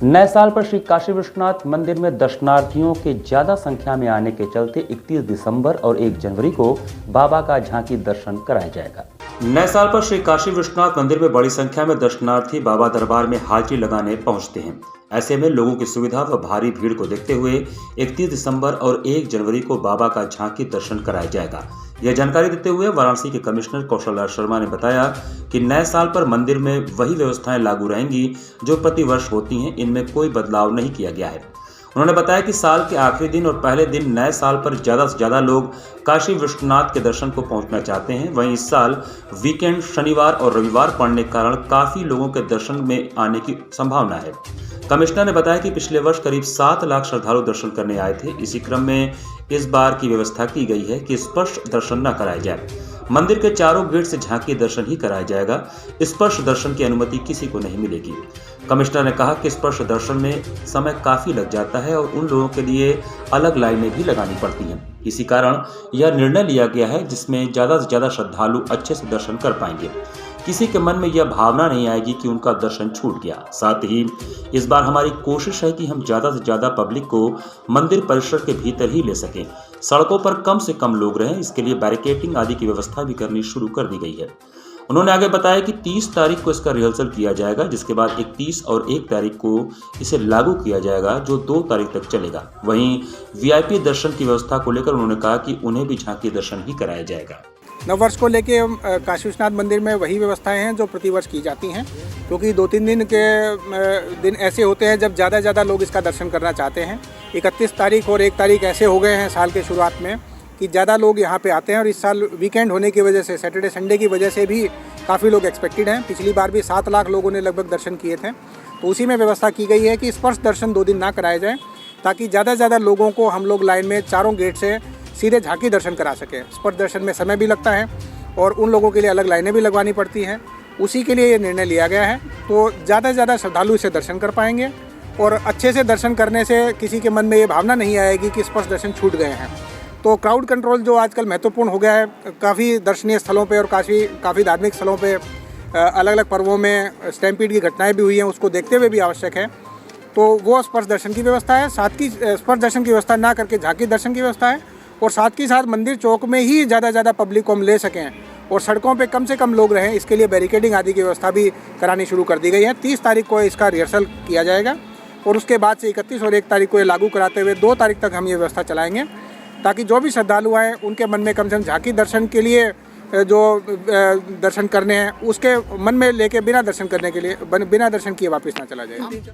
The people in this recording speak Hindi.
नए साल पर श्री काशी विश्वनाथ मंदिर में दर्शनार्थियों के ज्यादा संख्या में आने के चलते 31 दिसंबर और 1 जनवरी को बाबा का झांकी दर्शन कराया जाएगा। नए साल पर श्री काशी विश्वनाथ मंदिर में बड़ी संख्या में दर्शनार्थी बाबा दरबार में हाजिरी लगाने पहुंचते हैं। ऐसे में लोगों की सुविधा व भारी भीड़ को देखते हुए 31 दिसंबर और 1 जनवरी को बाबा का झांकी दर्शन कराया जाएगा। यह जानकारी देते हुए वाराणसी के कमिश्नर कौशल राज शर्मा ने बताया कि नए साल पर मंदिर में वही व्यवस्थाएं लागू रहेंगी जो प्रतिवर्ष होती हैं, इनमें कोई बदलाव नहीं किया गया है। उन्होंने बताया कि साल के आखिरी दिन और पहले दिन नए साल पर ज्यादा से ज्यादा लोग काशी विश्वनाथ के दर्शन को पहुंचना चाहते हैं। वहीं इस साल वीकेंड शनिवार और रविवार पड़ने के कारण काफी लोगों के दर्शन में आने की संभावना है। कमिश्नर ने बताया कि पिछले वर्ष करीब 7 लाख श्रद्धालु दर्शन करने आए थे। इसी क्रम में इस बार की व्यवस्था की गई है कि स्पर्श दर्शन न कराया जाए। मंदिर के चारों गेट से झांकी दर्शन ही कराया जाएगा। स्पर्श दर्शन की अनुमति किसी को नहीं मिलेगी। कमिश्नर ने कहा कि स्पर्श दर्शन में समय काफी लग जाता है और उन लोगों के लिए अलग लाइनें भी लगानी पड़ती हैं। इसी कारण यह निर्णय लिया गया है जिसमें ज्यादा से ज्यादा श्रद्धालु अच्छे से दर्शन कर पाएंगे। किसी के मन में यह भावना नहीं आएगी कि उनका दर्शन छूट गया। साथ ही इस बार हमारी कोशिश है कि हम ज्यादा से ज्यादा पब्लिक को मंदिर परिसर के भीतर ही ले सकें। सड़कों पर कम से कम लोग रहें, इसके लिए बैरिकेडिंग आदि की व्यवस्था भी करनी शुरू कर दी गई है। उन्होंने आगे बताया कि 30 तारीख को इसका रिहर्सल किया जाएगा, जिसके बाद 31 और 1 तारीख को इसे लागू किया जाएगा, जो 2 तारीख तक चलेगा। वहीं वीआईपी दर्शन की व्यवस्था को लेकर उन्होंने कहा कि उन्हें भी झांकी दर्शन ही कराया जाएगा। नववर्ष को लेके काशी विश्वनाथ मंदिर में वही व्यवस्थाएं हैं जो प्रतिवर्ष की जाती हैं, क्योंकि 2-3 दिन के दिन ऐसे होते हैं जब ज़्यादा लोग इसका दर्शन करना चाहते हैं। 31 तारीख और 1 तारीख ऐसे हो गए हैं साल के शुरुआत में कि ज़्यादा लोग यहाँ पे आते हैं, और इस साल वीकेंड होने की वजह से, सैटरडे संडे की वजह से भी काफ़ी लोग एक्सपेक्टेड हैं। पिछली बार भी 7 लाख लोगों ने लगभग दर्शन किए थे। तो उसी में व्यवस्था की गई है कि स्पर्श दर्शन 2 दिन ना कराए जाएँ, ताकि ज़्यादा लोगों को हम लोग लाइन में चारों गेट से सीधे झांकी दर्शन करा सकें। स्पर्श दर्शन में समय भी लगता है और उन लोगों के लिए अलग लाइनें भी लगवानी पड़ती हैं। उसी के लिए ये निर्णय लिया गया है। तो ज़्यादा श्रद्धालु इसे दर्शन कर पाएंगे और अच्छे से दर्शन करने से किसी के मन में ये भावना नहीं आएगी कि स्पर्श दर्शन छूट गए हैं। तो क्राउड कंट्रोल जो आजकल महत्वपूर्ण हो गया है, काफ़ी दर्शनीय स्थलों पर और काफ़ी धार्मिक स्थलों पर अलग अलग पर्वों में स्टैम्पीड की घटनाएँ भी हुई हैं, उसको देखते हुए भी आवश्यक है। तो वो स्पर्श दर्शन की व्यवस्था है। साथ की स्पर्श दर्शन की व्यवस्था ना करके झांकी दर्शन की व्यवस्था है, और साथ ही साथ मंदिर चौक में ही ज़्यादा पब्लिक को हम ले सकें और सड़कों पे कम से कम लोग रहें, इसके लिए बैरिकेडिंग आदि की व्यवस्था भी करानी शुरू कर दी गई है। 30 तारीख को इसका रिहर्सल किया जाएगा और उसके बाद से 31 और 1 तारीख को ये लागू कराते हुए 2 तारीख तक हम ये व्यवस्था चलाएँगे, ताकि जो भी श्रद्धालु आए उनके मन में कम से कम झांकी दर्शन के लिए जो दर्शन करने हैं उसके मन में लेके बिना दर्शन किए वापस ना चला जाए।